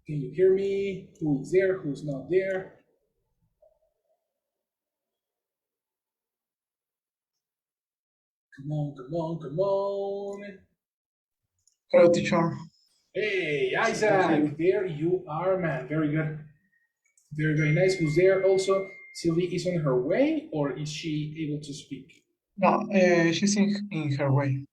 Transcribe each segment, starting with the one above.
Can you hear me? Who is there? Who's not there? Come on, come on, come on. Hello, teacher. Hey, Isaac, there you are, man. Very good. Very, very nice. Who's there also? Sylvie is on her way, or is she able to speak? No, she's in her way.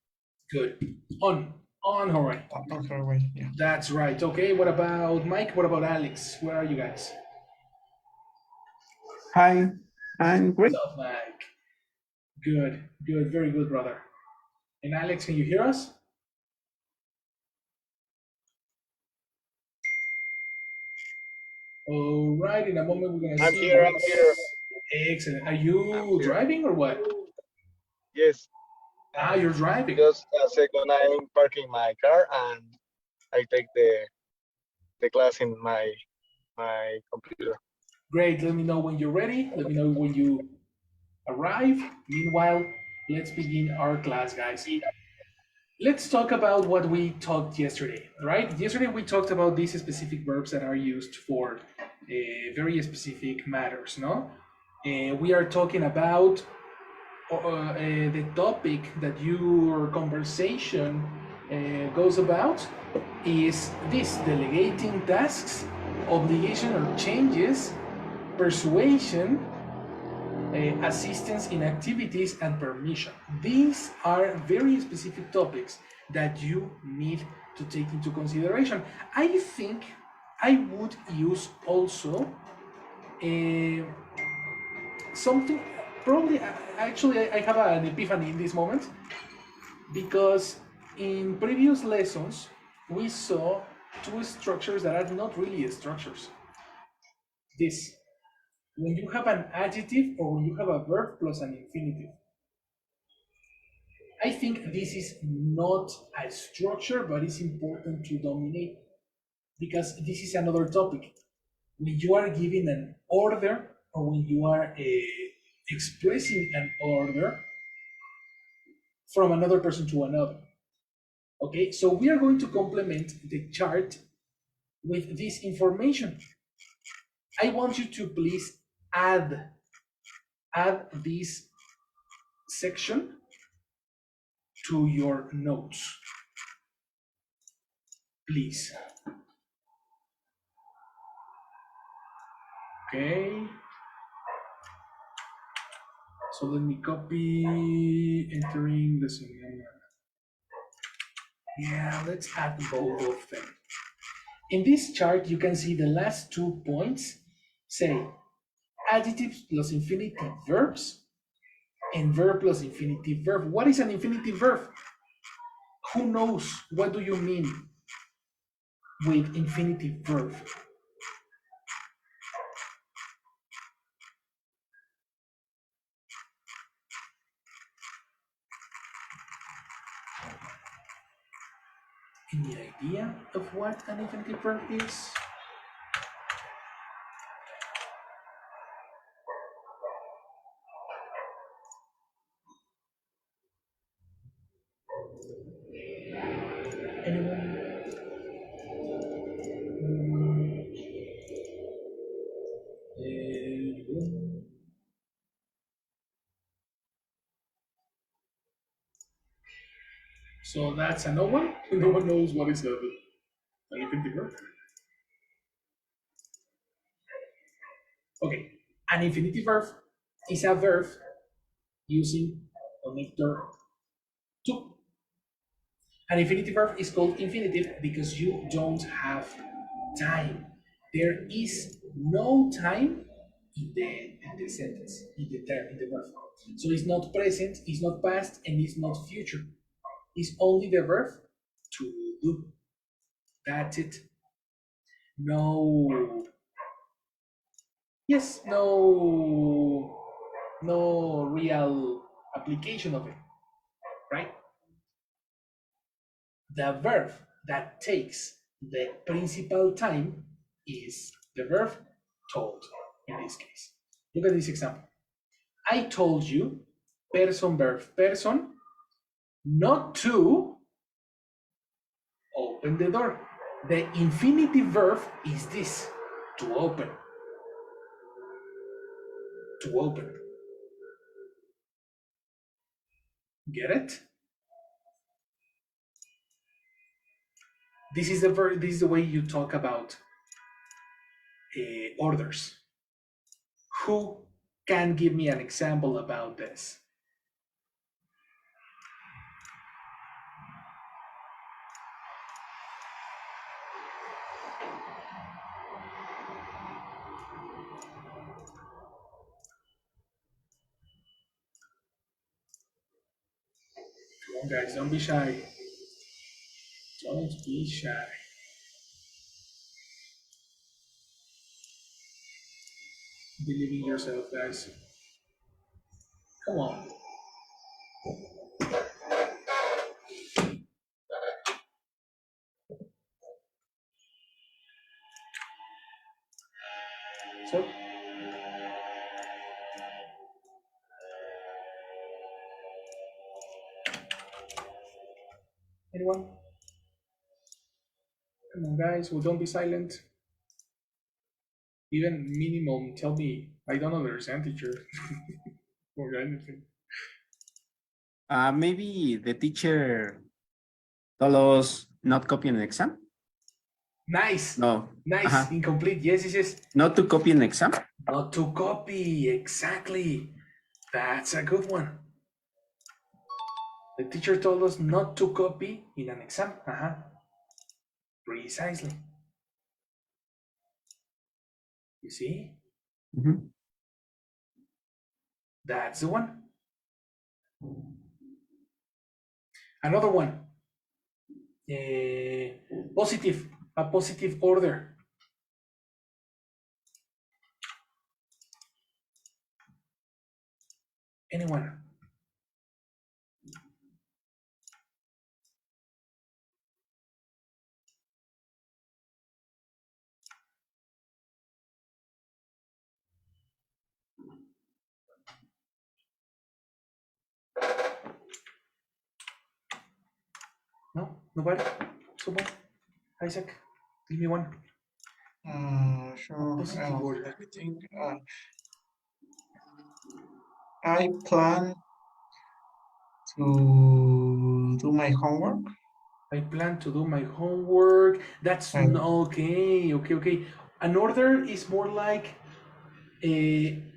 Good. On her way. On her way, yeah. That's right. Okay, what about Mike? What about Alex? Where are you guys? Hi, I'm great. What's up, Mike? Good, good, very good, brother. And Alex, can you hear us? All right, in a moment we're gonna I'm see. here. I'm here. Excellent. Are I'm you here. driving or what? Yes. You're driving. Just a second. I'm parking my car and I take the class in my computer. Great. Let me know when you're ready. Let me know when you arrive. Meanwhile, let's begin our class, guys. Let's talk about what we talked yesterday, right? Yesterday we talked about these specific verbs that are used for very specific matters, no? We are talking about the topic that your conversation goes about is this: delegating tasks, obligation or changes, persuasion, assistance in activities, and permission. These are very specific topics that you need to take into consideration. I think I would use also something, probably, actually, I have an epiphany in this moment, because in previous lessons, we saw two structures that are not really structures. This, when you have an adjective or when you have a verb plus an infinitive. I think this is not a structure, but it's important to dominate, because this is another topic. When you are giving an order or when you are expressing an order from another person to another. Okay, so we are going to complement the chart with this information. I want you to please add this section to your notes, please. Okay. So let me copy, entering the scenario. Yeah, let's add both of them. In this chart, you can see the last 2 points say adjectives plus infinitive verbs and verb plus infinitive verb. What is an infinitive verb? Who knows? What do you mean with infinitive verb? Any idea of what an infinitive verb is? Anyone? So that's a no one. No one knows what is an infinitive verb. Okay, an infinitive verb is a verb using connector to. An infinitive verb is called infinitive because you don't have time. There is no time in the sentence, in the term, in the verb. So it's not present, it's not past, and it's not future. It's only the verb to do. That's it. No. Yes, no real application of it, right? The verb that takes the principal time is the verb told, in this case. Look at this example. I told you, person, verb, person, not to open the door. The infinitive verb is this, to open. To open. Get it? This is the way you talk about orders. Who can give me an example about this? Come on, guys, don't be shy. Don't be shy. Believe in yourself, guys. Come on. So, anyone? Come on, guys. Well, don't be silent. Even minimum, tell me. I don't understand, teacher. Or anything. Maybe the teacher told us not copy an exam. Nice. No. Nice. Incomplete. Yes, yes, yes. Not to copy an exam. Not to copy. Exactly. That's a good one. The teacher told us not to copy in an exam. Precisely. You see? That's the one. Another one. Positive. A positive order. Anyone? No? Nobody? Someone? Isaac? Give me one. Sure. Positive order. Let me think. I plan to do my homework. I plan to do my homework. That's And okay. Okay. An order is more like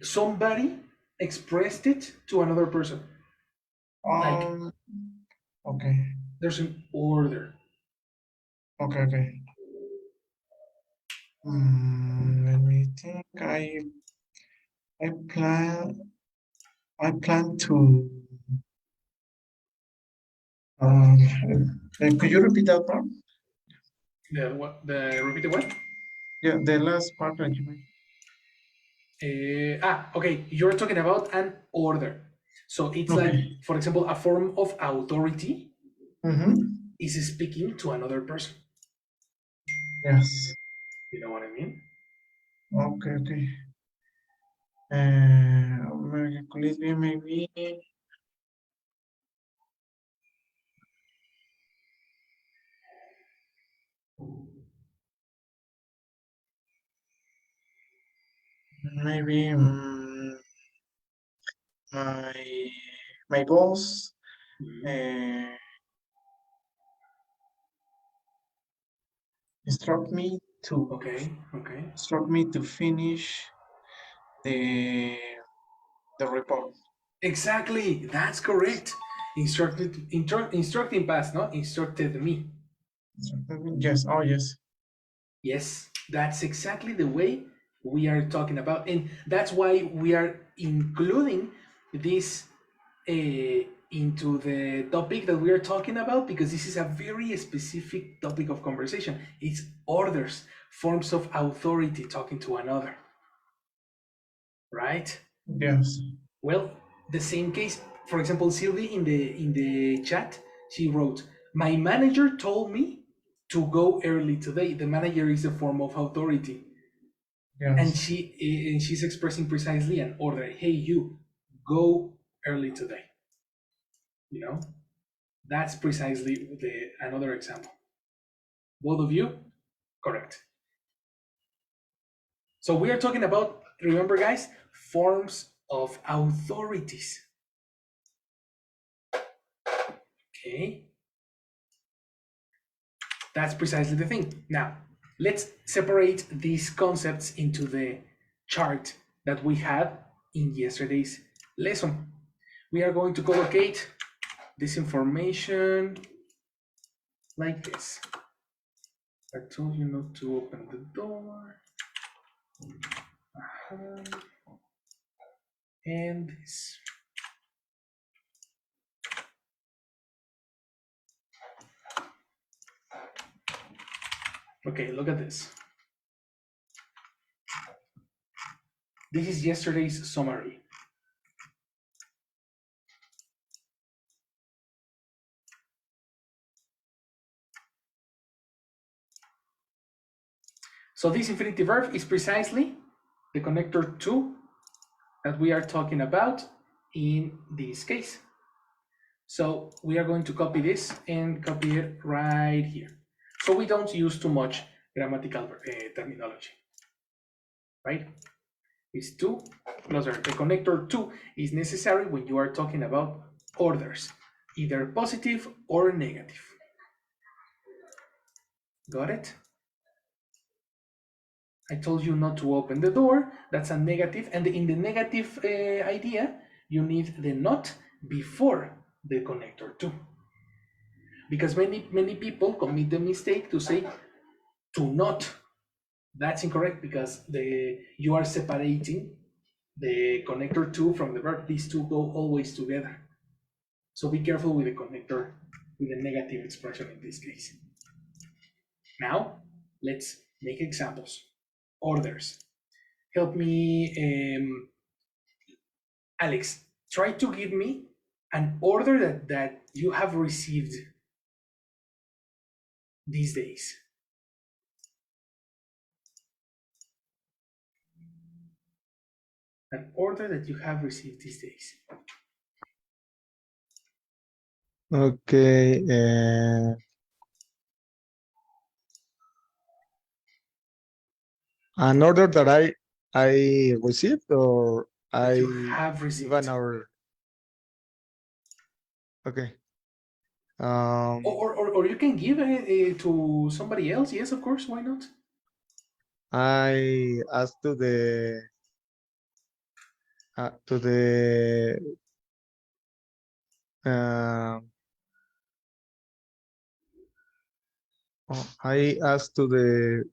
somebody expressed it to another person. Like okay. there's an order. Okay. Let me think. I plan to. Could you repeat that part? The what? The repeat the what? Yeah, the last part that you made. Okay. You're talking about an order. So it's like, Okay. for example, a form of authority Mm-hmm. is speaking to another person. Yes. You know what I mean? Okay. Could it be maybe my boss instruct me to Okay. finish the report. Exactly. That's correct. Instructing past, no? Instructed me. Yes. Oh, yes. Yes, that's exactly the way we are talking about. And that's why we are including this into the topic that we are talking about, because this is a very specific topic of conversation. It's orders, forms of authority talking to another. Right? Yes. Well, the same case, for example, Sylvie in the chat, she wrote, "My manager told me to go early today." The manager is a form of authority. And Yes. she's expressing precisely an order. Hey, you, go early today. You know, that's precisely another example. Both of you, Correct. So we are talking about, remember guys, forms of authorities. Okay. That's precisely the thing. Now, let's separate these concepts into the chart that we had in yesterday's lesson. We are going to collocate this information like this. I told you not to open the door. And this. Okay, look at this. This is yesterday's summary. So this infinitive verb is precisely the connector to that we are talking about in this case. So we are going to copy this and copy it right here. So we don't use too much grammatical terminology, right? It's to plus verb. The connector to is necessary when you are talking about orders, either positive or negative. Got it? I told you not to open the door. That's a negative. And in the negative idea, you need the not before the connector to. Because many people commit the mistake to say to not. That's incorrect because you are separating the connector to from the verb. These two go always together. So be careful with the connector, with the negative expression in this case. Now, let's make examples. Orders. Help me, Alex, try to give me an order that you have received these days. An order that you have received these days. Okay. An order that I received or That you I have received. give an order. Okay. Or you can give it to somebody else. Yes, of course. Why not? I asked to the uh, I asked to the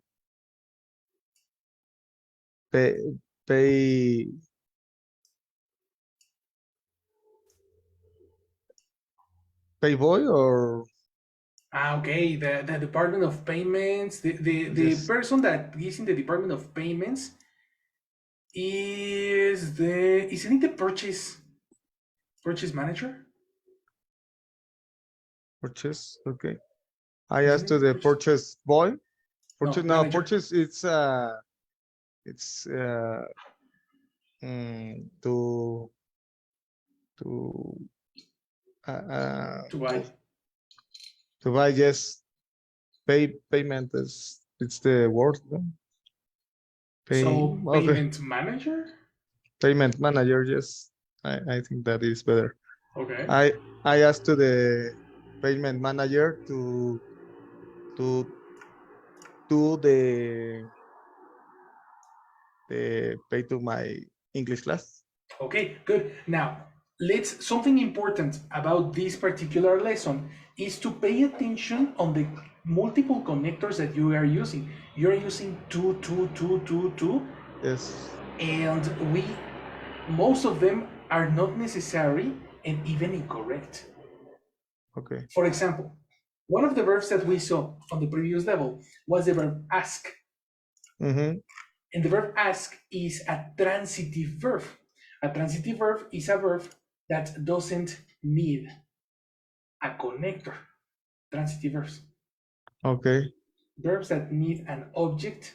pay pay pay boy or Okay, the Department of Payments, the yes, person that is in the Department of Payments isn't it the purchase manager? purchase. Okay. I Isn't asked it to the the purchase boy. Purchase no manager. purchase it's to To buy. to buy yes payment is it's the word no? So Okay, payment manager? payment manager, yes, I think that is better. Okay. I asked to the payment manager to do the pay to my English class. Okay, good. Now, something important about this particular lesson is to pay attention on the multiple connectors that you are using. You're using two, Yes. and most of them are not necessary and even incorrect. Okay. For example, one of the verbs that we saw on the previous level was the verb ask. Mm-hmm. And the verb ask is a transitive verb. A transitive verb is a verb that doesn't need a connector. Transitive verbs. Okay. Verbs that need an object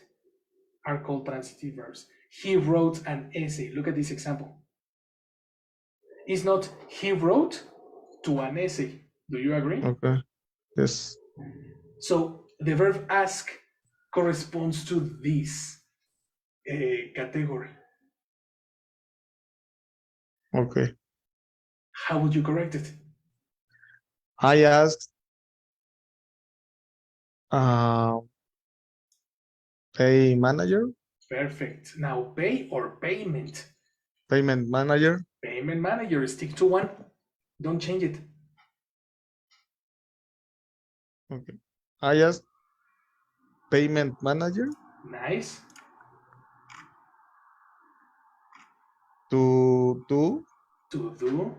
are called transitive verbs. He wrote an essay. Look at this example. It's not he wrote to an essay. Do you agree? Okay. Yes. So the verb ask corresponds to this category? Okay. How would you correct it? I asked pay manager, Perfect. Now pay or payment? payment manager. Payment manager, stick to one. Don't change it. Okay. I asked payment manager Nice. to do To do.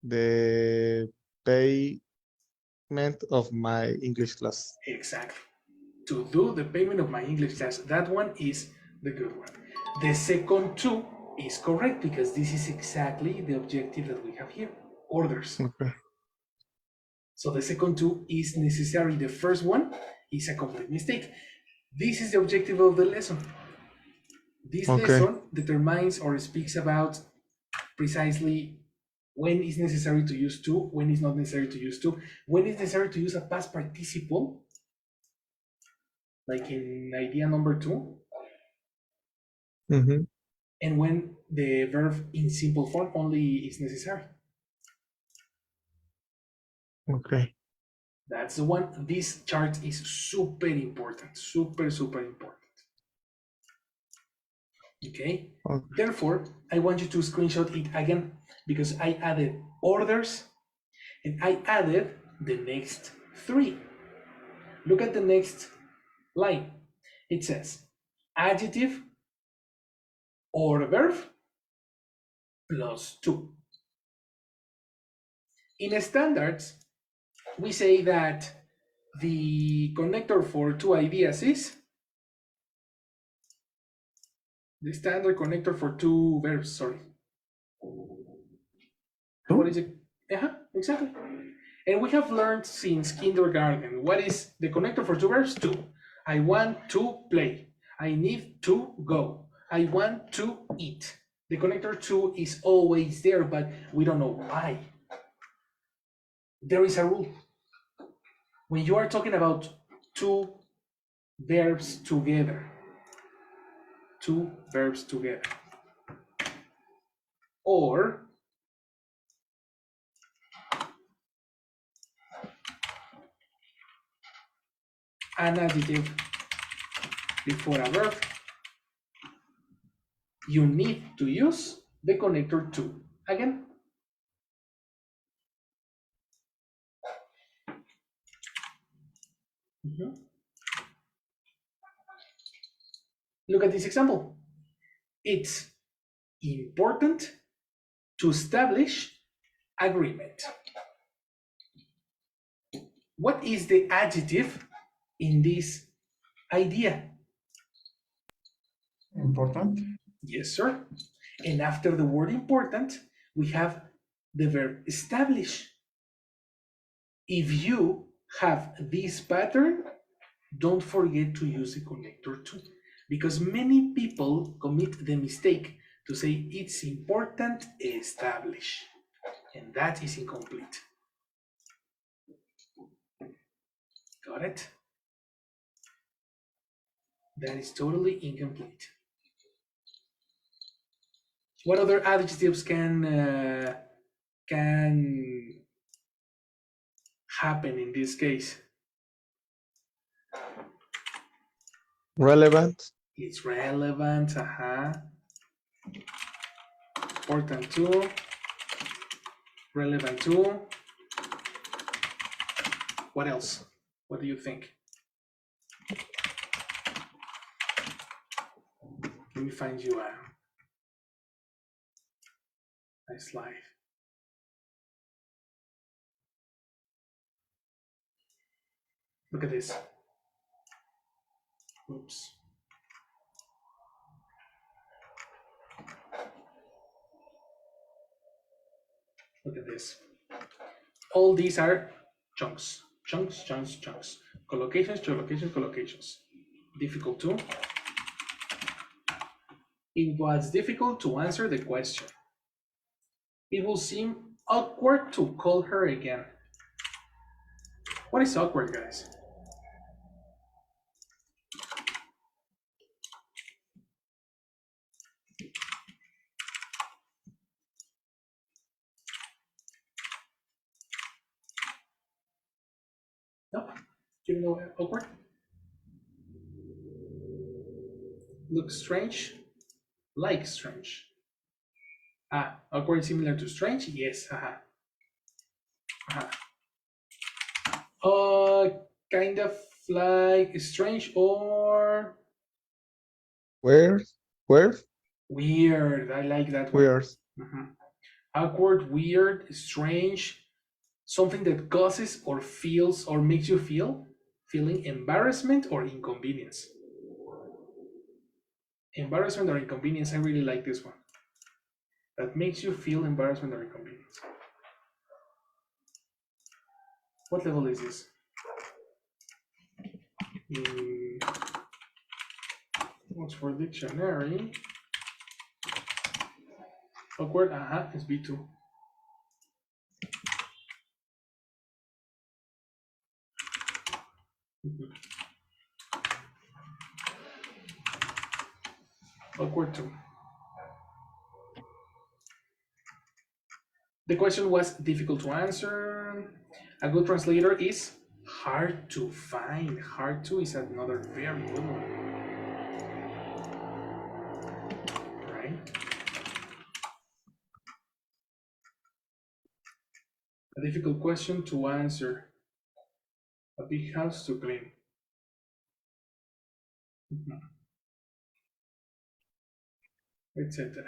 the payment of my English class. Exactly. To do the payment of my English class. That one is the good one. The second two is correct because this is exactly the objective that we have here. Orders. Okay. So the second two is necessary. The first one is a complete mistake. This is the objective of the lesson. This lesson determines or speaks about precisely when is necessary to use to, when is not necessary to use to, when is necessary to use a past participle, like in idea number 2, Mm-hmm. and when the verb in simple form only is necessary. Okay. That's the one. This chart is super important, super important. Okay? Therefore, I want you to screenshot it again because I added orders and I added the next 3. Look at the next line. It says adjective or verb plus 2. In standards, we say that the connector for 2 ideas is the standard connector for 2 verbs, sorry. What is it? Exactly. And we have learned since kindergarten, what is the connector for 2 verbs? 2. I want to play. I need to go. I want to eat. The connector 2 is always there, but we don't know why. There is a rule. When you are talking about 2 verbs together, 2 verbs together, or an adjective before a verb, you need to use the connector 2 again. Look at this example. It's important to establish agreement. What is the adjective in this idea? Important. Yes, sir. And after the word important, we have the verb establish. If you have this pattern, don't forget to use the connector 2, because many people commit the mistake to say it's important establish, and that is incomplete. Got it? That is totally incomplete. What other adjectives can happen in this case? Relevant. It's relevant, important too, relevant too. What else? What do you think? Let me find you a slide. Look at this. Oops. Look at this. All these are chunks. Chunks. Collocations, collocations. Difficult too. It was difficult to answer the question. It will seem awkward to call her again. What is awkward, guys? You know, awkward. Looks strange. Like strange. Ah, awkward similar to strange? Yes. Haha. Kind of like strange or Where? Where? weird. I like that one. Where? Awkward, weird, strange, something that causes or feels or makes you feeling embarrassment or inconvenience. Embarrassment or inconvenience, I really like this one. That makes you feel embarrassment or inconvenience. What level is this? In Oxford Dictionary. Awkward, it's B2. Awkward 2. The question was difficult to answer. A good translator is hard to find. Hard to is another very good one. Right? A difficult question to answer. A big house to clean. Etc.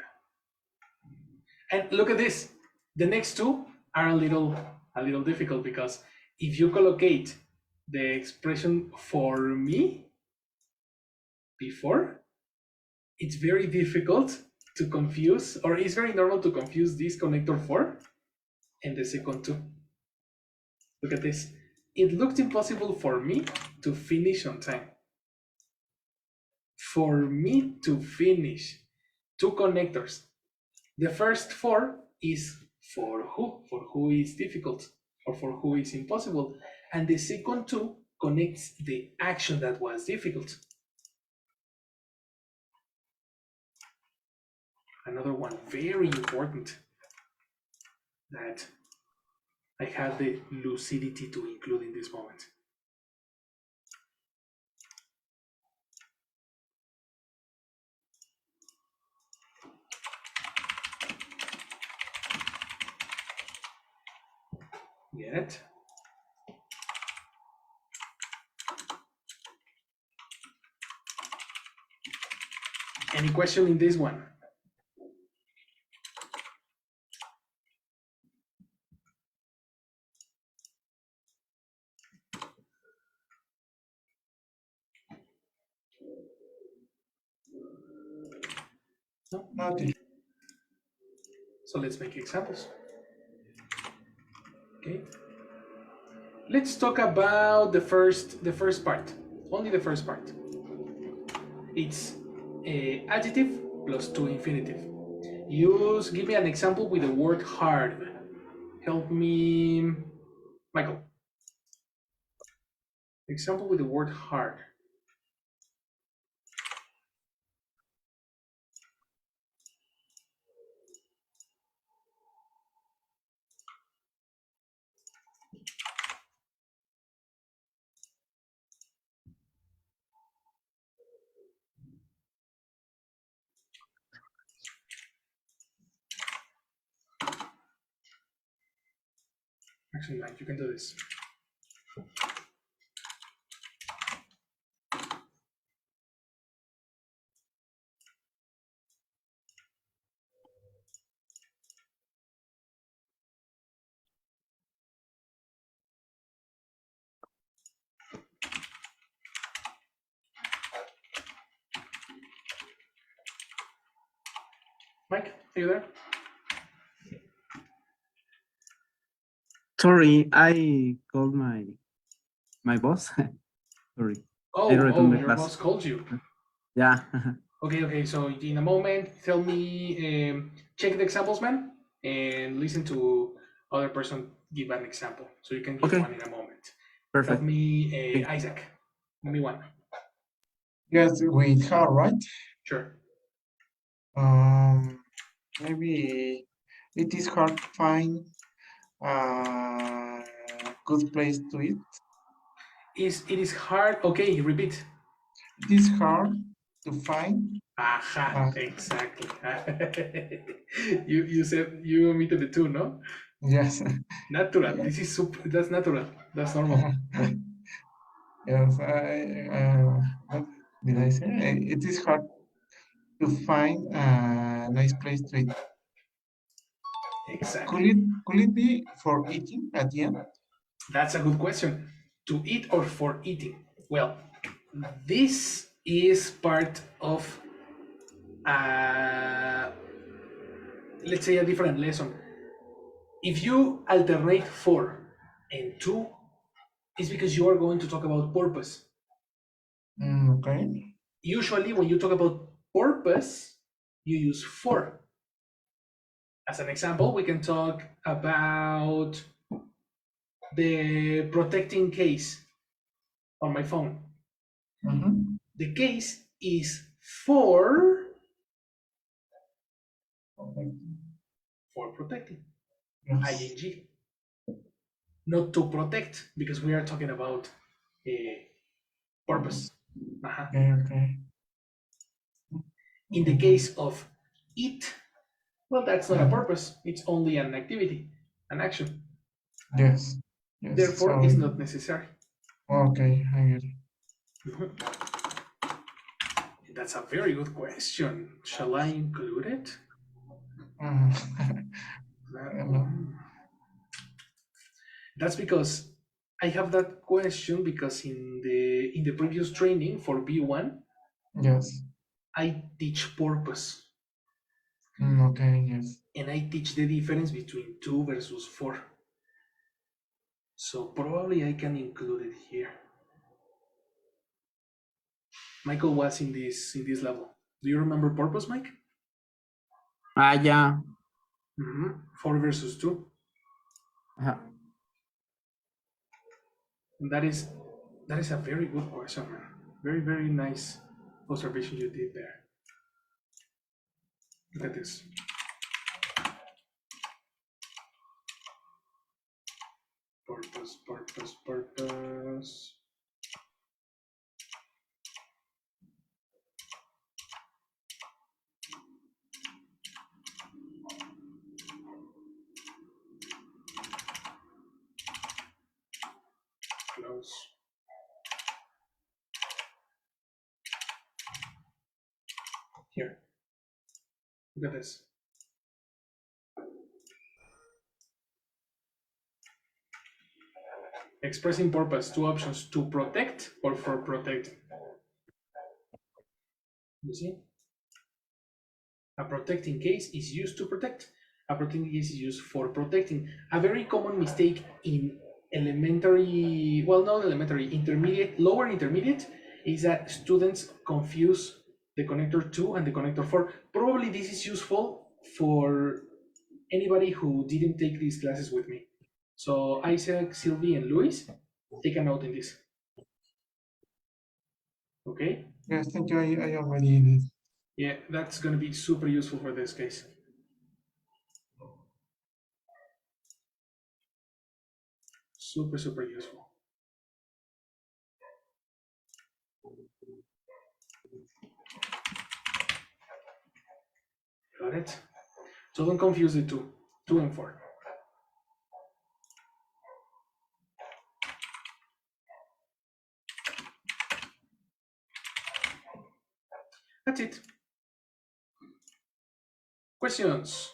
And look at this. The next two are a little difficult because if you collocate the expression for me before, it's very difficult to confuse, or it's very normal to confuse this connector for and the second two. Look at this. It looked impossible for me to finish on time. For me to finish. Two connectors. The first for is for who is difficult, or for who is impossible. And the second two connects the action that was difficult. Another one very important that I have the lucidity to include in this moment. Get it? Any question in this one? No? Nothing. So let's make examples. Okay. Let's talk about the first part. Only the first part. It's adjective plus to infinitive. Give me an example with the word hard. Help me, Michael. Example with the word hard. Actually, Mike, you can do this. Mike, are you there? Sorry, I called my boss. Sorry. Oh, I returned the your class. boss called you. Yeah. Okay. So in a moment, tell me, check the examples, man, and listen to other person give an example. So you can give Okay. one in a moment. Perfect. Help me, Isaac. Give me one. Yes, with her, right? Sure. Maybe it is hard to find a good place to eat. It is hard. Okay, repeat. It is hard to find. Aha, exactly. You said you omitted the two, no? Yes. Natural. This is super. That's natural. That's normal. Yes. What did I say? It is hard to find a nice place to eat. Exactly. Could it be for eating at the end? That's a good question. To eat or for eating? Well, this is part of, uh, let's say, a different lesson. If you alternate for and to, it's because you are going to talk about purpose. Okay. Usually, when you talk about purpose, you use for. As an example, we can talk about the protecting case on my phone. Mm-hmm. The case is for protecting, Yes. ing, not to protect, because we are talking about purpose. Uh-huh. Okay. In the Mhm. case of eat, well, that's not a purpose, it's only an activity, an action. Yes. Yes. Therefore, So it's not necessary. okay, I get it. Mhm. That's a very good question. Shall I include it? No. That's because I have that question because in the previous training for B1, Yes. I teach purpose Okay. Yes. and I teach the difference between two versus four. So probably I can include it here. Michael was in this level. Do you remember purpose, Mike? Yeah. Four versus two. Uh, And that is a very good question, man. Very, very nice observation you did there. Look at this. Purpose, purpose, purpose. Close. Here. Look at this. Expressing purpose, two options, to protect or for protect. You see? A protecting case is used to protect. A protecting case is used for protecting. A very common mistake in elementary, well, not elementary, intermediate, lower intermediate, is that students confuse the connector 2 and the connector 4. Probably this is useful for anybody who didn't take these classes with me. So Isaac, Sylvie, and Luis, take a note in this. Okay? Yes. Thank you. I already did. Yeah, that's going to be super useful for this case. Super, super useful. Got it? So don't confuse the two and four. That's it. Questions?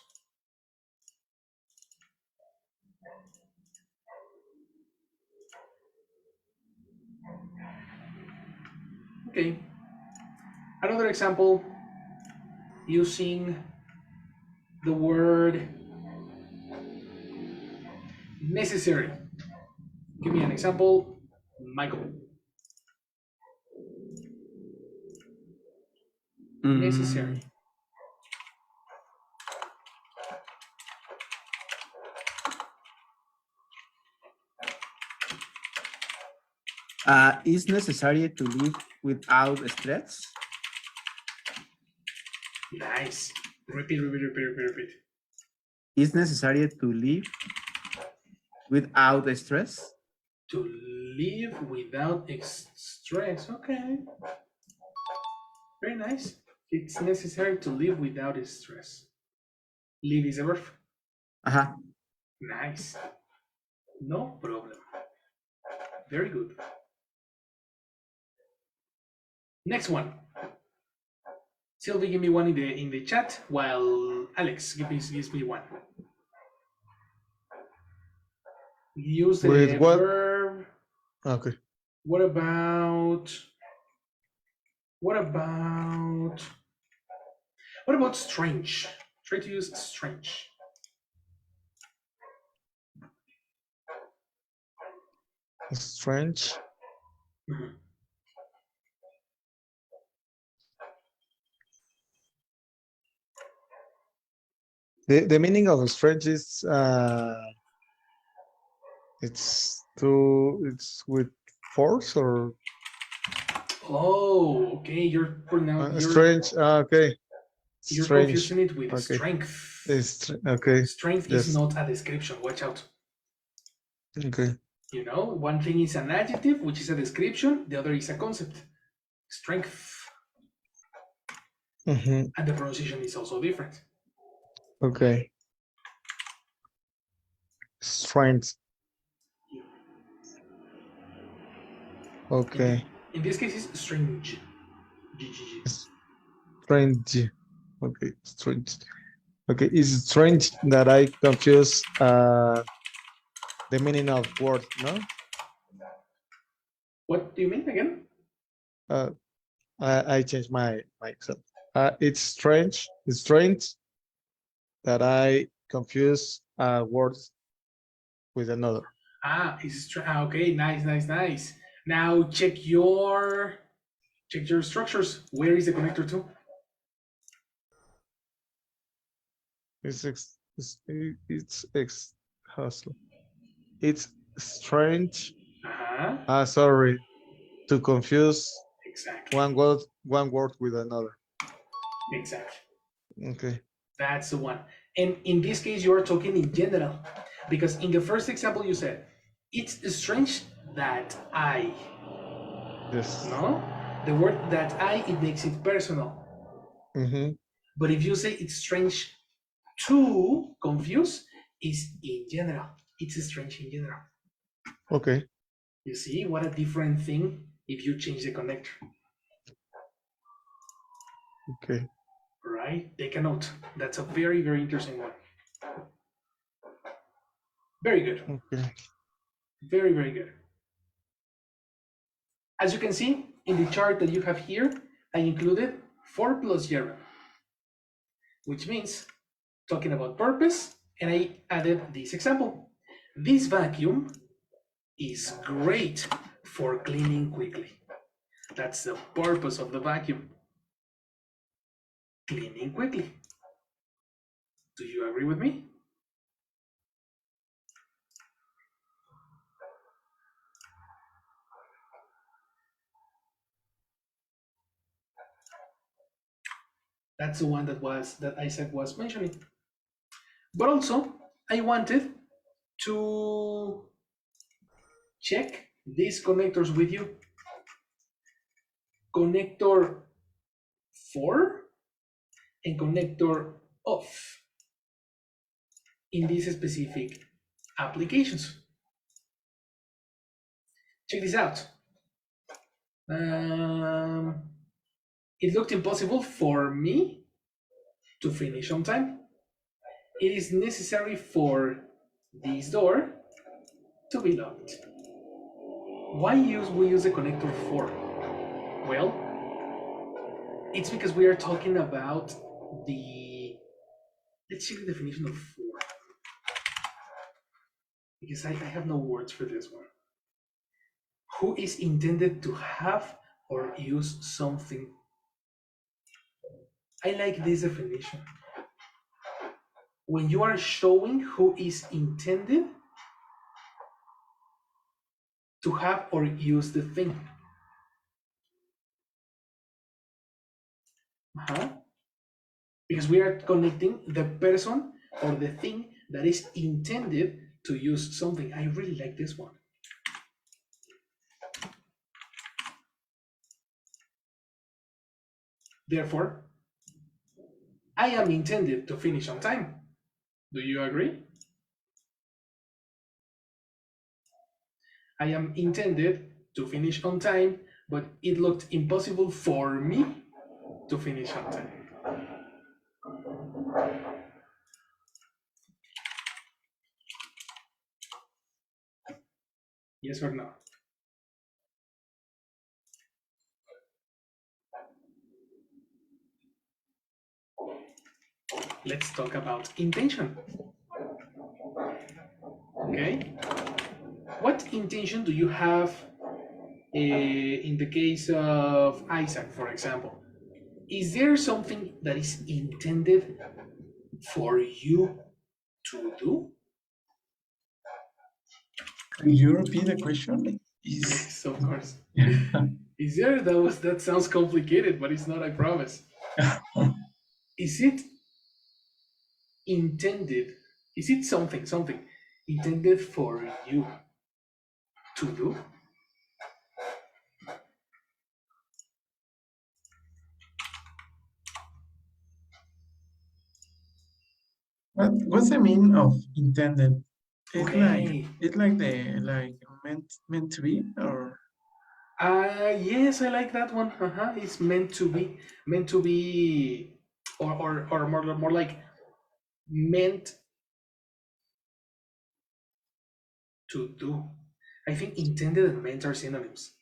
Okay. Another example using the word necessary. Give me an example, Michael. Necessary. Is necessary to live without stress? Nice. Repeat. Is necessary to live without stress? To live without stress. Okay. Very nice. It's necessary to live without stress. Live is a verb. Ajá. Nice. No problem. Very good. Next one. Sylvie, give me one in the chat, while Alex gives me one. Use the With what? verb. Okay. What about strange? Try to use strange. Strange. Mhm. The meaning of strange is it's with force or Oh, okay. You're strange. Okay. you're Strange. confusing it with Okay. strength. It's okay. Strength is Yes. not a description. Watch out. Okay. You know, one thing is an adjective, which is a description. The other is a concept. Strength. Mm-hmm. And the pronunciation is also different. Okay. Strength. Okay. In this case, it's strange. GGG. Strange. Okay. Strange. Okay. It's strange that I confuse the meaning of word, no? What do you mean again? I changed my example. It's strange. It's strange that I confuse words with another. Okay, nice. Now check your structures. Where is the connector to? It's strange. Uh-huh. Sorry, to confuse Exactly. one word with another. Exactly. Okay. That's the one. And in this case, you are talking in general, because in the first example you said, it's strange that I. Yes. No, the word that I, it makes it personal. Mm-hmm. But if you say it's strange to confuse, is in general. It's strange in general. Okay. You see what a different thing if you change the connector. Okay. Right? Take a note. That's a very, very interesting one. Very good. Okay. Very, very good. As you can see in the chart that you have here, I included 4 plus 0, which means talking about purpose, and I added this example. This vacuum is great for cleaning quickly. That's the purpose of the vacuum. Cleaning quickly. Do you agree with me? That's the one that I said was mentioning. But also, I wanted to check these connectors with you. Connector for and connector of in these specific applications. Check this out. It looked impossible for me to finish on time. It is necessary for this door to be locked. Why we use the connector for? Well, it's because we are talking about the. Let's check the definition of for. Because I have no words for this one. Who is intended to have or use something? I like this definition. When you are showing who is intended to have or use the thing. Because we are connecting the person or the thing that is intended to use something. I really like this one. Therefore, I am intended to finish on time. Do you agree? I am intended to finish on time, but it looked impossible for me to finish on time. Yes or no? Let's talk about intention. Okay? What intention do you have in the case of Isaac, for example? Is there something that is intended for you to do? Could you repeat the question? Yes, of course. Is there? That sounds complicated, but it's not, I promise. Is it intended? Is it something intended for you to do? What's the meaning of intended? It's Okay. meant to be, or Yes, I like that one. It's meant to be, or more like meant to do. I think intended and meant are synonyms.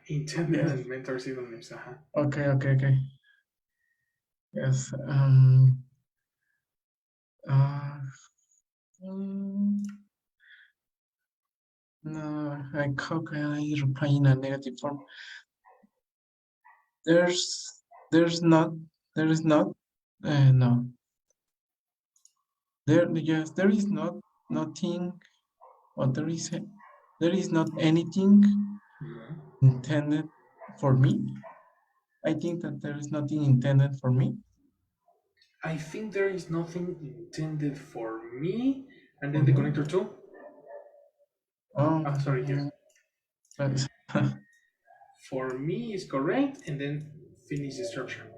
Intended Yes. and meant are synonyms. Okay. Yes. Uh, no, how can I reply in a negative form? There's not, there is not, no. Yes, there is not nothing, or there is not anything intended for me. I think that there is nothing intended for me. I think there is nothing intended for me, and then the Mhm. connector too. Sorry, dear. But For me is correct, and then finish the structure.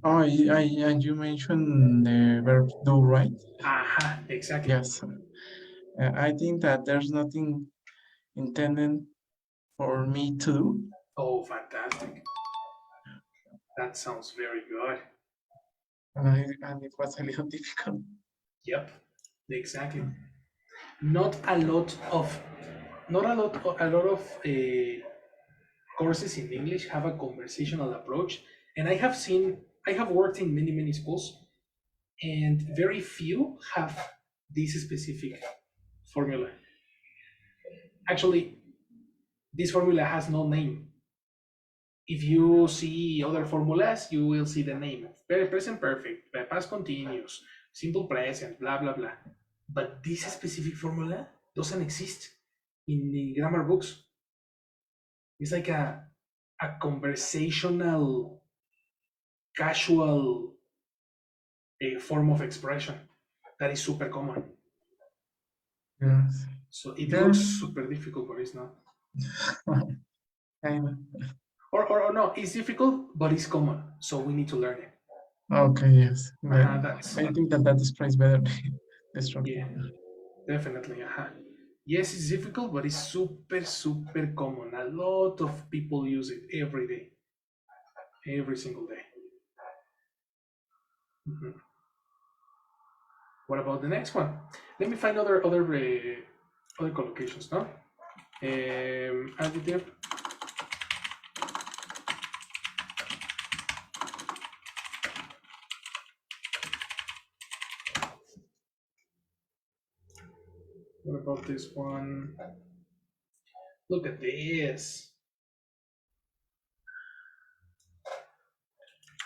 oh, and you mentioned the verb do, right? Exactly. Yes. I think that there's nothing intended for me to do. Oh, fantastic. That sounds very good. And it was a little difficult. Yep, exactly. Not a lot of, a lot of courses in English have a conversational approach, and I have worked in many schools, and very few have this specific formula. Actually, this formula has no name. If you see other formulas, you will see the name. Present perfect, past continuous, simple present, blah, blah, blah. But this specific formula doesn't exist in the grammar books. It's like a conversational, casual form of expression that is super common. Yes. So it looks There's super difficult, but it's not. kind of. Or no, it's difficult, but it's common. So we need to learn it. Okay, yes. That's, I think that describes better the structure. yeah, definitely. Yes, it's difficult, but it's super common. A lot of people use it every day, every single day. What about the next one? Let me find other collocations, no? Adjective. What about this one? Look at this.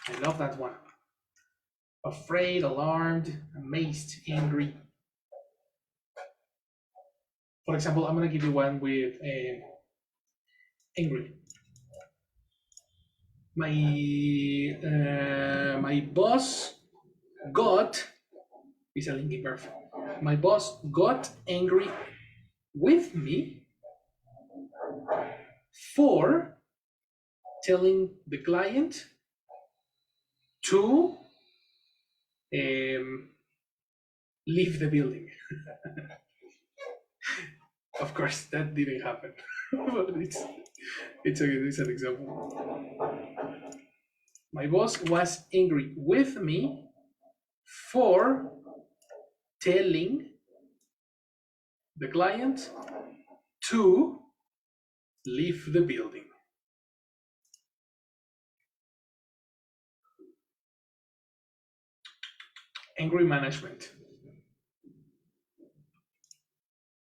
I love that one. Afraid, alarmed, amazed, angry. For example, I'm gonna give you one with angry. My boss got is a linking verb. My boss got angry with me for telling the client to leave the building. Of course, that didn't happen, but it's an example. My boss was angry with me for telling the client to leave the building. Angry management,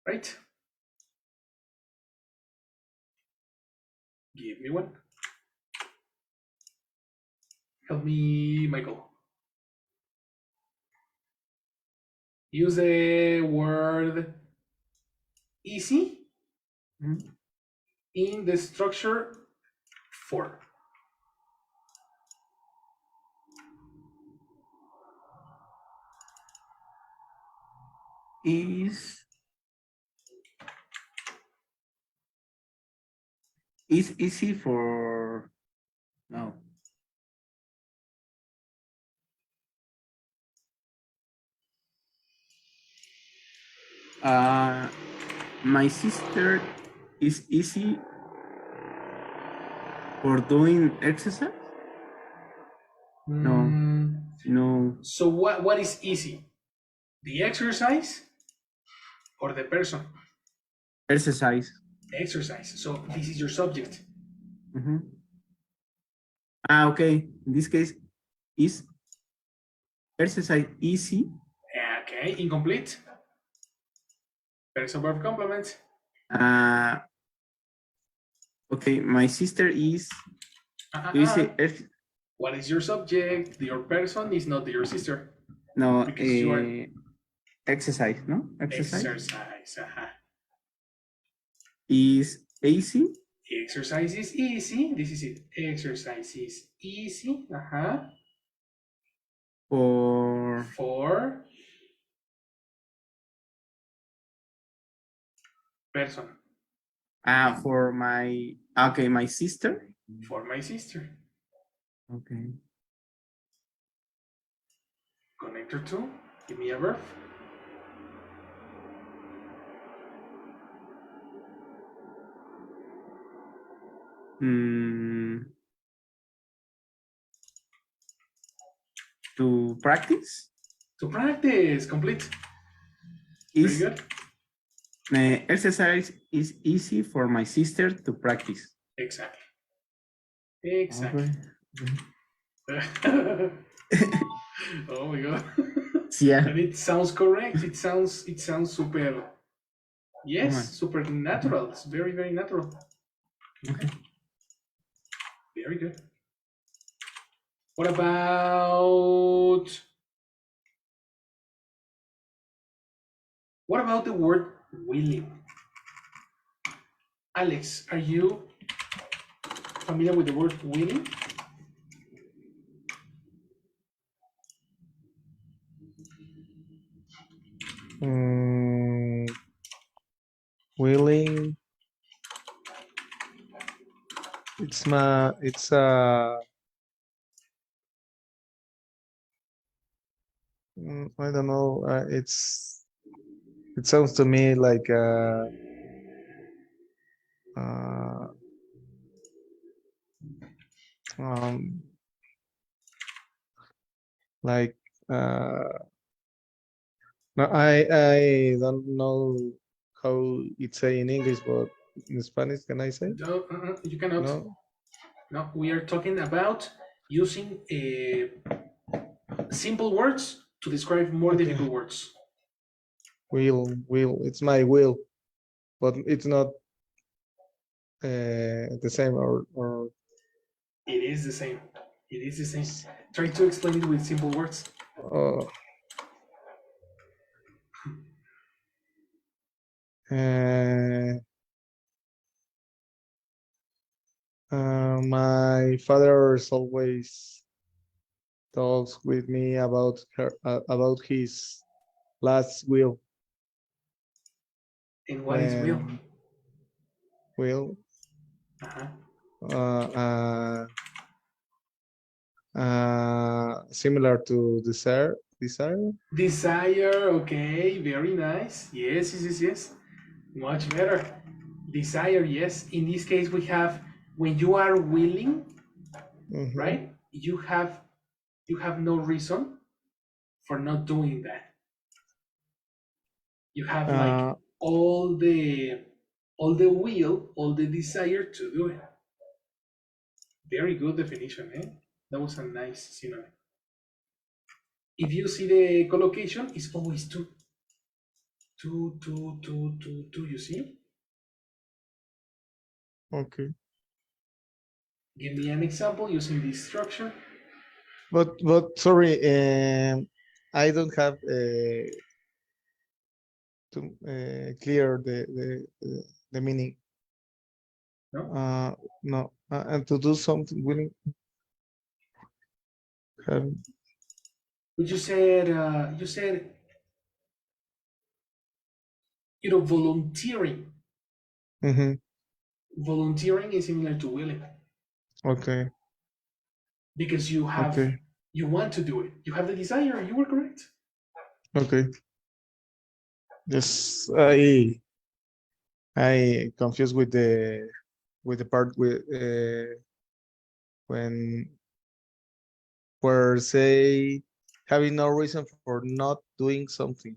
right? Give me one. Help me, Michael. Use the word easy in the structure for. Is easy for no. My sister is easy for doing exercise. No, no. So what is easy? The exercise or the person? Exercise. Exercise. So this is your subject. Okay. In this case, is exercise easy? Okay, incomplete. Person verb complement. Okay, my sister is easy. What is your subject? Your person is not your sister. No, Because you are exercise, no? Exercise. Is easy? Exercise is easy. This is it. Exercise is easy. For person. For my sister. For my sister. Okay. Connector 2. Give me a verb. To practice? To practice. Complete. Very good. Exercise is easy for my sister to practice. Exactly. Okay. Oh my god. Yeah. And it sounds correct. It sounds super. Yes, super natural. It's very, very natural. Okay. Very good. What about the word willing? Alex, are you familiar with the word willing? Willing. It's I don't know. It sounds to me like um, like no, I don't know how it's say in English, but in Spanish, can I say? No, you cannot. No. No, we are talking about using simple words to describe more difficult words. Will. It's my will, but it's not the same or. It is the same. It is the same. Try to explain it with simple words. My father always talks with me about his last will. And what is will? Will. uh, similar to desire. Desire, okay, very nice. Yes, yes, yes, yes. Much better. Desire, yes. In this case, we have when you are willing, Mhm. right? You have no reason for not doing that. You have like Uh, all the will, all the desire to do it. Very good definition, eh? That was a nice synonym. If you see the collocation, it's always two. Two, you see? okay. Give me an example using this structure. But sorry, I don't have to clear the meaning. No? No, and to do something willing. Um, But you said, volunteering. mhm. Volunteering is similar to willing Okay, because okay, you want to do it. You have the desire. You were correct. okay. Yes, I confused with the part with when where say having no reason for not doing something.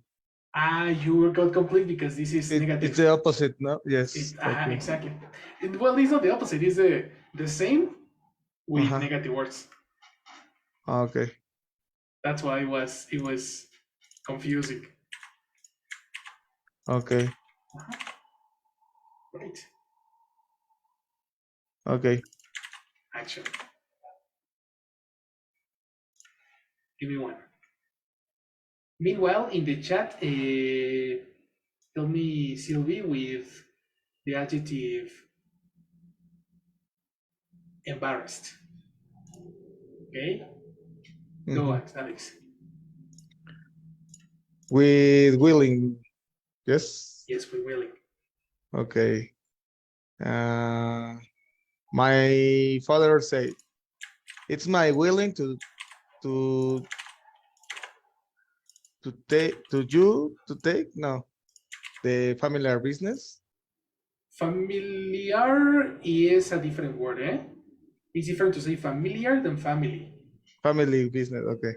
You got complete because this is It's negative. the opposite, no? Yes. Okay. Exactly. Well, it's not the opposite. It's the same with negative words. Okay. That's why it was confusing. Okay. Right. Okay. Action. Give me one. Meanwhile, in the chat, tell me Sylvie with the adjective embarrassed. Okay? Go, Mhm. Alex. With willing, yes. Yes, we're willing. Okay. My father said, "It's my willing to take no the familiar business." Familiar is a different word, eh? It's different to say familiar than family. Family business. Okay.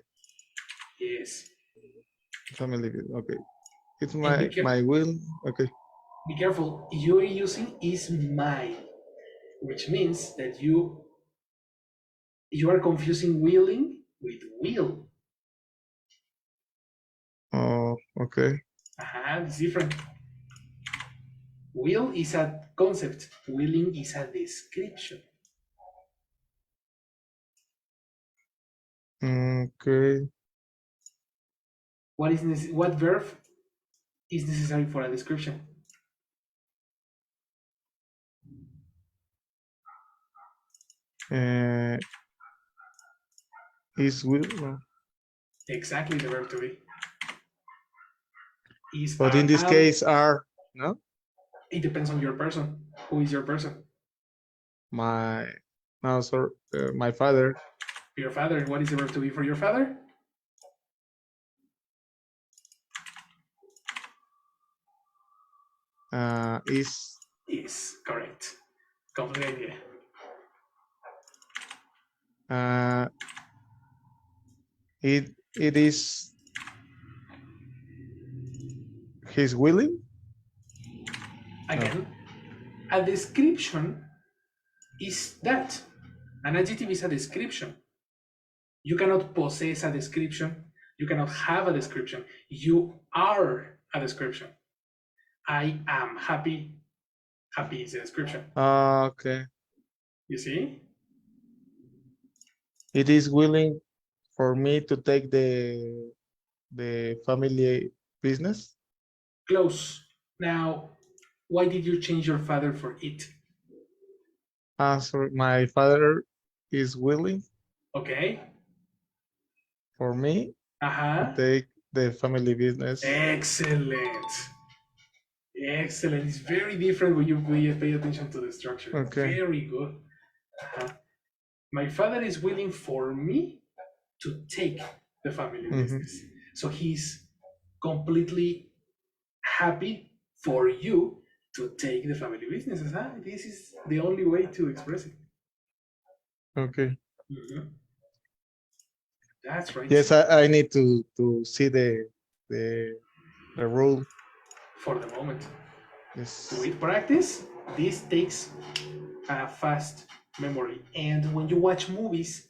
Yes. Family business. Okay. It's And my will. Okay. be careful. You're using is my, which means that you are confusing willing with will. Oh, okay. It's different. Will is a concept. Willing is a description. Okay. What verb is necessary for a description? Is will. No. Exactly the verb to be. Is But in this case, are no. It depends on your person. Who is your person? My no, sorry, my father. Your father. What is the verb to be for your father? Is correct. Complete idea. It is his willing. Again, a description is that. An adjective is a description. You cannot possess a description. You cannot have a description. You are a description. I am happy. Happy is a description. Okay. You see? It is willing for me to take the family business. Close. Now, why did you change your father for it? Sorry, my father is willing Okay. for me to take the family business. Excellent. Excellent. It's very different when you pay attention to the structure. Okay. Very good. My father is willing for me to take the family business. So he's completely happy for you to take the family business. This is the only way to express it. Okay. That's right. Yes, I need to see the rule. For the moment. Yes. With practice, this takes a fast memory. And when you watch movies,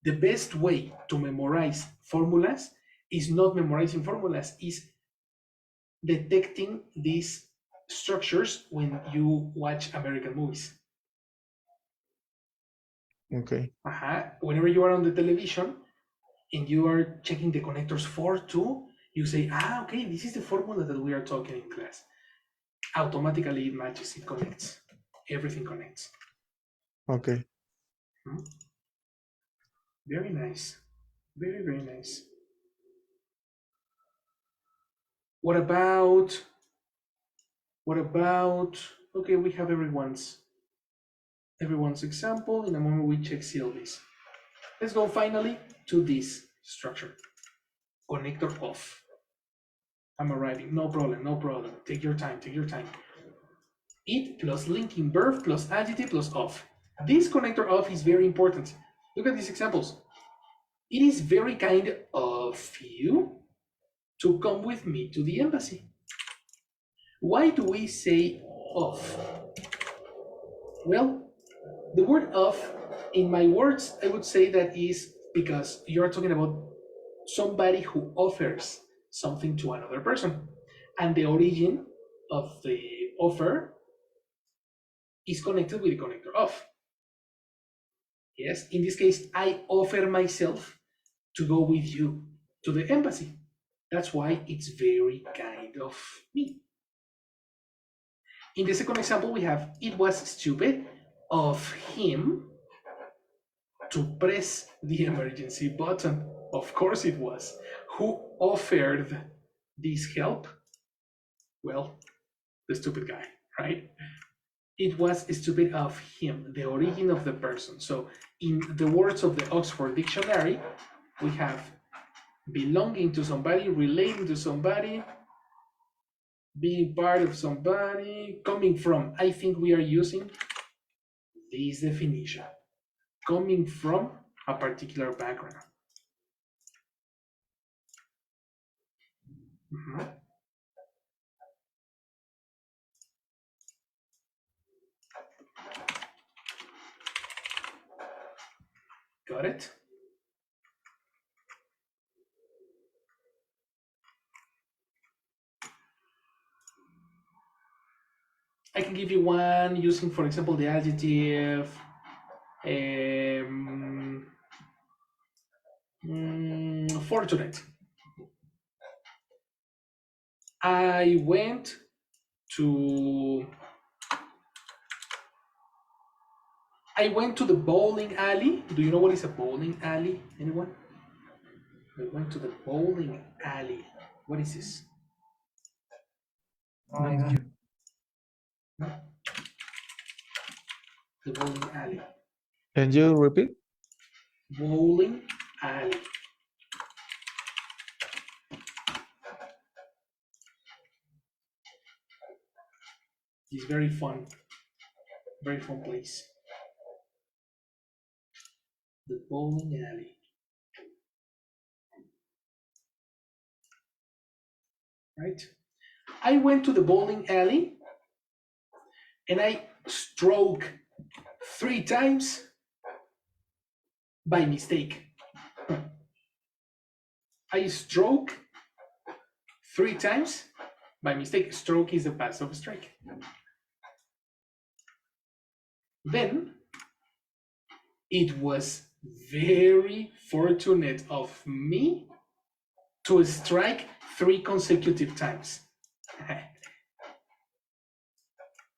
the best way to memorize formulas is not memorizing formulas, is detecting these structures when you watch American movies. Okay. Whenever you are on the television and you are checking the connectors for two, you say, okay, this is the formula that we are talking in class. Automatically it matches, it connects. Everything connects. Okay. Very nice. Very, very nice. What about, okay, we have everyone's example. In a moment we check Sylvie's. Let's go finally to this structure. Connector off. I'm arriving, no problem. Take your time. It plus linking verb plus adjective plus off. This connector off is very important. Look at these examples. It is very kind of you to come with me to the embassy. Why do we say off? Well, the word off, in my words, I would say that is because you're talking about somebody who offers something to another person. And the origin of the offer is connected with the connector off. Yes, in this case, I offer myself to go with you to the embassy. That's why it's very kind of me. In the second example, we have, it was stupid of him to press the emergency button. Of course it was. Who offered this help? Well, the stupid guy, right? It was stupid of him, the origin of the person. So in the words of the Oxford Dictionary, we have belonging to somebody, relating to somebody, being part of somebody, coming from. I think we are using this definition. Coming from a particular background. Got it? I can give you one using, for example, the adjective fortunate. I went to the bowling alley. Do you know what is a bowling alley? Anyone? I went to the bowling alley. What is this? The bowling alley. Can you repeat? Bowling alley. It's very fun place. The bowling alley. Right? I went to the bowling alley and I struck 3 times by mistake. I struck 3 times by mistake. Stroke is the past of strike. Then it was very fortunate of me to strike 3 consecutive times.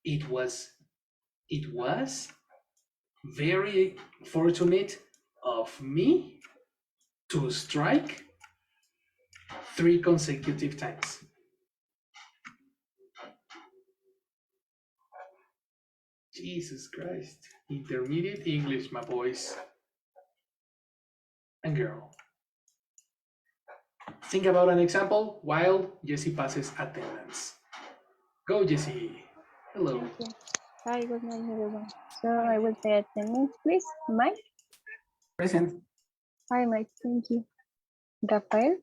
It was very fortunate of me to strike 3 consecutive times. Jesus Christ. Intermediate English, my boys and girl. Think about an example while Jessie passes attendance. Go, Jessie. Hello. Thank you. Hi, good morning, everyone. So I will say attendance, please. Mike. Present. Hi, Mike. Thank you. Rafael.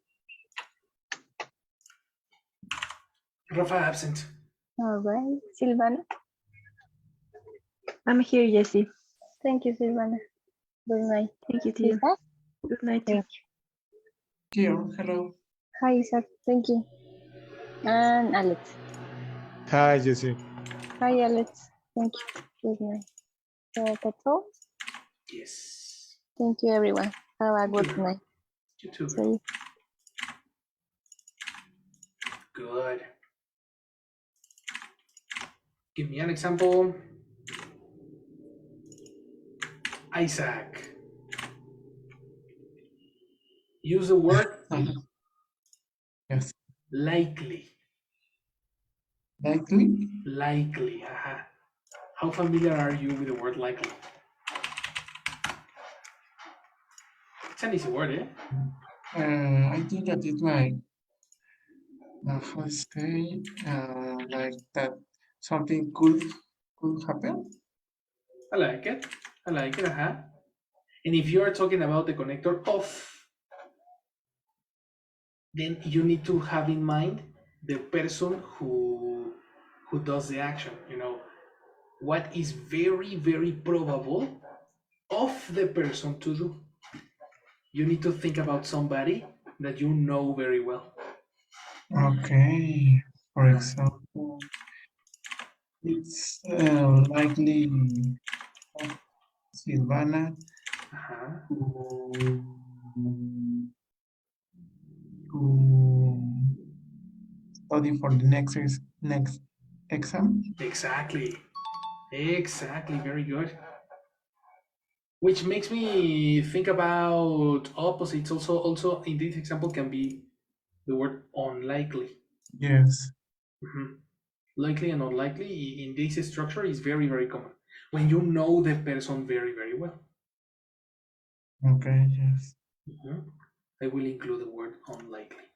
Rafa absent. All right. Silvana. I'm here, Jessie. Thank you, Silvana. Good night. Thank you to you. Isaac. Good night. Thank you. Here, hello. Hi, Isaac. Thank you. And Alex. Hi, Jesse. Hi, Alex. Thank you. Good night. So that's all. Yes. Thank you, everyone. Have a good Good. night. You too. See you. Good. Give me an example. Isaac. Use the word Yes. likely. Likely. Likely. How familiar are you with the word likely? It's an easy word, eh? I think that it's like, how to say, like that something could happen. I like it. I like it. And if you are talking about the connector of, then you need to have in mind the person who does the action. You know, what is very, very probable of the person to do. You need to think about somebody that you know very well. Okay. For example, it's likely Silvana to study for the next exam. Exactly. Very good. Which makes me think about opposites. Also in this example can be the word unlikely. Yes. Likely and unlikely in this structure is very, very common when you know the person very, very well. Okay. Yes. I will include the word unlikely.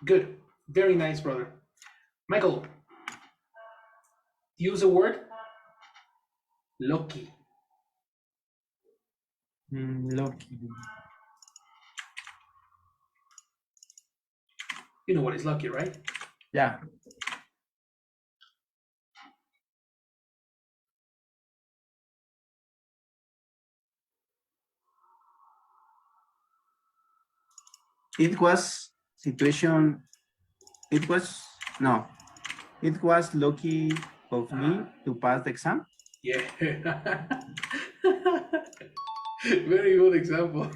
Good. Very nice, brother. Michael, use the word lucky. Lucky. You know what is lucky, right? Yeah. It was situation. It was no. It was lucky of me to pass the exam. Yeah. Very good example.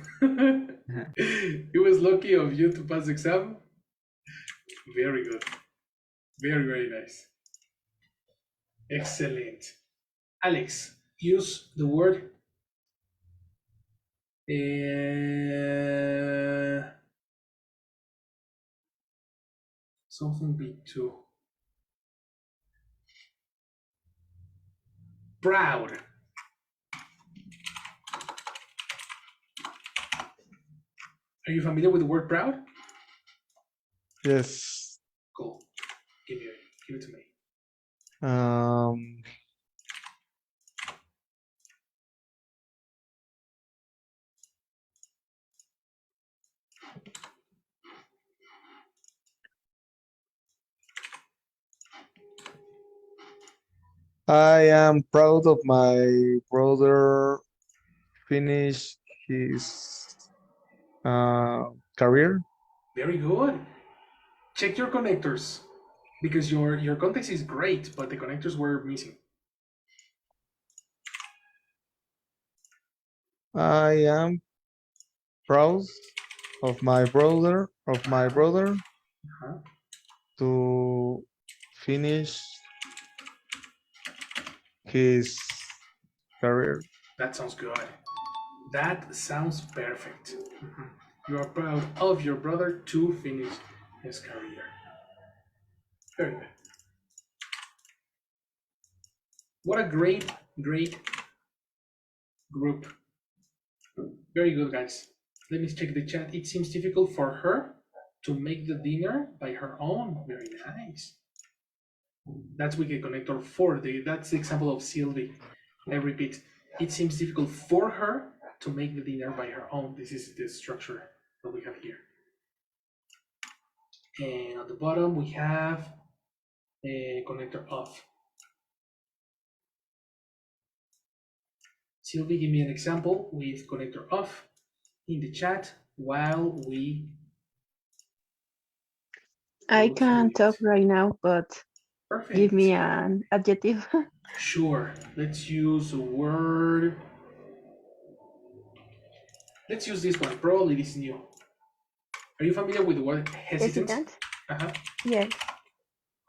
It was lucky of you to pass the exam. Very good. Very, very nice. Excellent. Alex, use the word something big too. Proud. Are you familiar with the word proud? Yes. Cool. Give it to me. I am proud of my brother finish his career. Very good. Check your connectors because your context is great, but the connectors were missing. I am proud of my brother to finish his career. That sounds good. That sounds perfect. You are proud of your brother to finish his career. Very good. What a great group. Very good, guys. Let me check the chat. It seems difficult for her to make the dinner by her own. Very nice. That's wicked connector 4. That's the example of Sylvie. I repeat, it seems difficult for her to make the dinner by her own. This is the structure that we have here. And at the bottom, we have a connector off. Sylvie, give me an example with connector off in the chat while we... I can't talk right now, but Perfect. give me an adjective. Sure. Let's use a word. Let's use this one. Probably this is new. Are you familiar with the word hesitant? Hesitant? Uh-huh. Yes.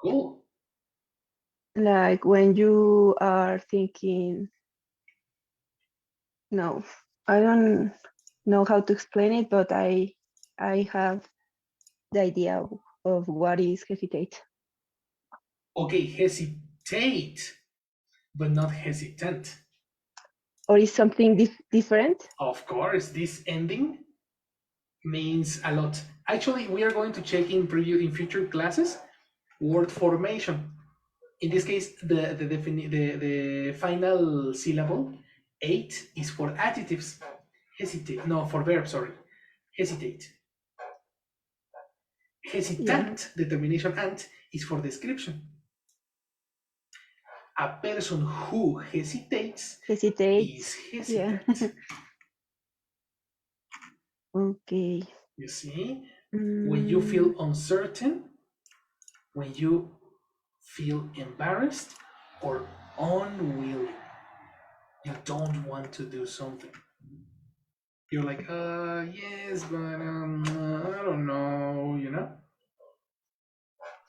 Cool. Like when you are thinking, no, I don't know how to explain it, but I have the idea of what is hesitate. Okay, hesitate, but not hesitant. Or is something different? Of course, this ending means a lot. Actually, we are going to check in future classes word formation. In this case, the final syllable 8 is for adjectives. Hesitate, no, for verbs, sorry. Hesitate. Hesitant, yeah. The termination ant, is for description. A person who hesitates is hesitant. Yeah. Okay. You see? When you feel uncertain, when you feel embarrassed or unwilling, you don't want to do something. You're like, yes, but I don't know, you know?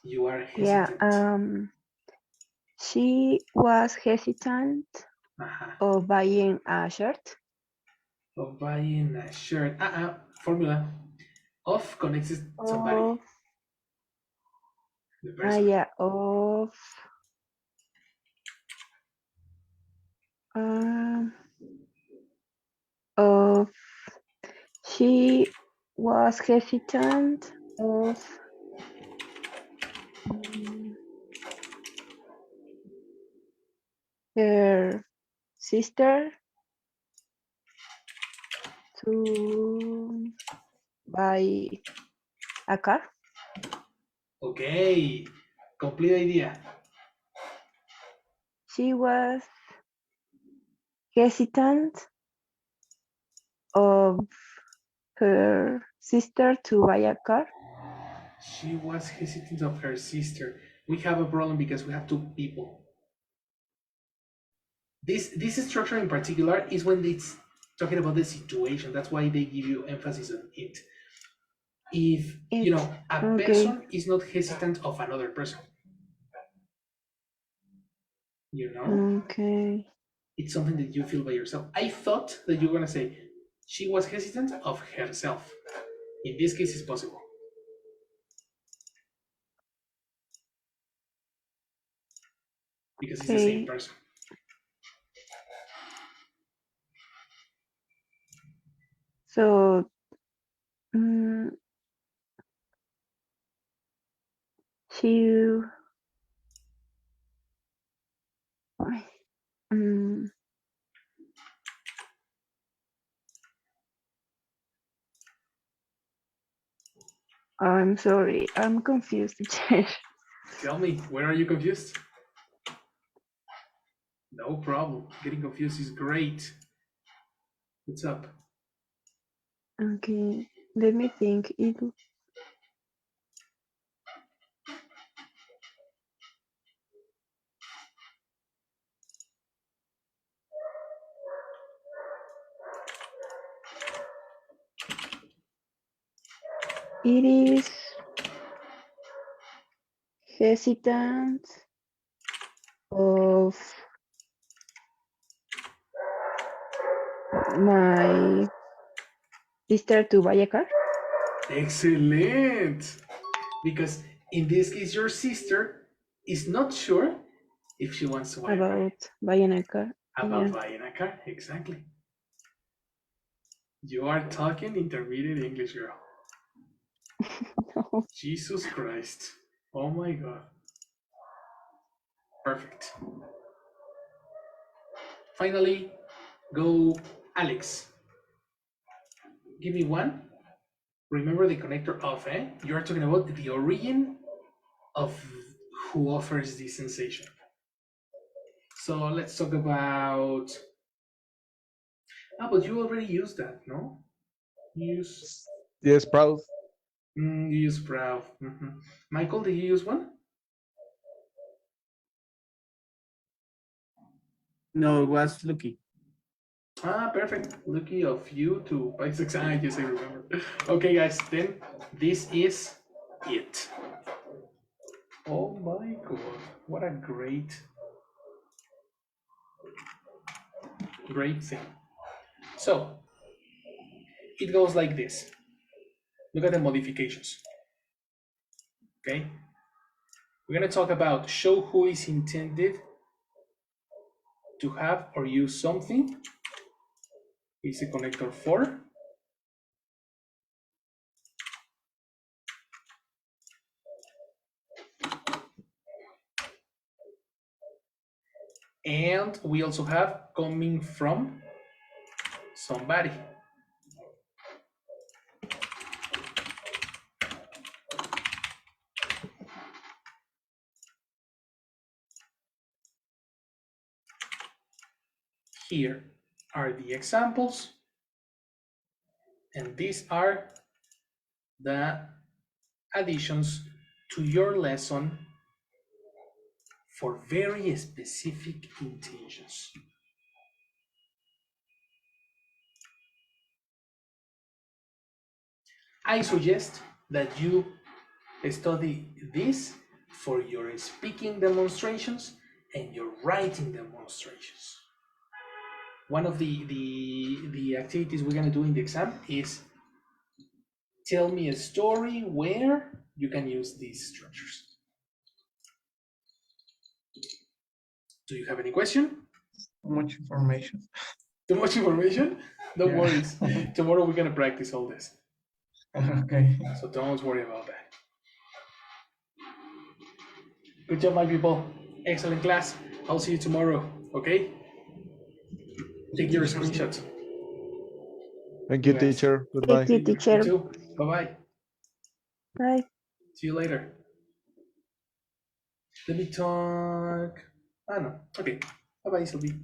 You are hesitant. Yeah, she was hesitant of buying a shirt. Of buying a shirt. Formula. Of connects somebody. The person. Yeah, of she was hesitant of her sister to buy a car. Okay, complete idea. She was hesitant of her sister to buy a car. She was hesitant of her sister. We have a problem because we have two people. This structure in particular is when it's talking about the situation. That's why they give you emphasis on it. If you know a person is not hesitant of another person, you know, it's something that you feel by yourself. I thought that you were gonna say she was hesitant of herself. In this case, it's possible because it's the same person. So she I'm sorry, I'm confused. Tell me, where are you confused? No problem. Getting confused is great. What's up? Okay, let me think. It is hesitant of my sister to buy a car. Excellent. Because in this case, your sister is not sure If she wants to buy a car. About buying a car. About Yeah. buying a car, exactly. You are talking intermediate English, girl. No. Jesus Christ. Oh my God. Perfect. Finally, go Alex. Give me one. Remember the connector of, eh? You are talking about the origin of who offers the sensation. So let's talk about. Ah, but you already used that, no? You use. Yes, proud. You use proud. Michael, did you use one? No, it was lucky. Ah, perfect. Lucky of you to buy 6. Ah, yes, I remember. Okay, guys, then this is it. Oh my God, what a great thing. So it goes like this. Look at the modifications. Okay, we're going to talk about show who is intended to have or use something. Is a connector for. And we also have coming from somebody. Here are the examples, and these are the additions to your lesson for very specific intentions. I suggest that you study this for your speaking demonstrations and your writing demonstrations. One of the activities we're going to do in the exam is tell me a story where you can use these structures. Do you have any question? Too much information. Too much information? No Yeah. worries. Tomorrow we're going to practice all this. Okay. So don't worry about that. Good job, my people. Excellent class. I'll see you tomorrow, okay? Take your screenshots. Thank you, You guys. teacher. Goodbye. Thank you, You teacher. too. Bye-bye. Bye. See you later. Let me talk. Ah, no. Okay. Bye-bye, Sylvie.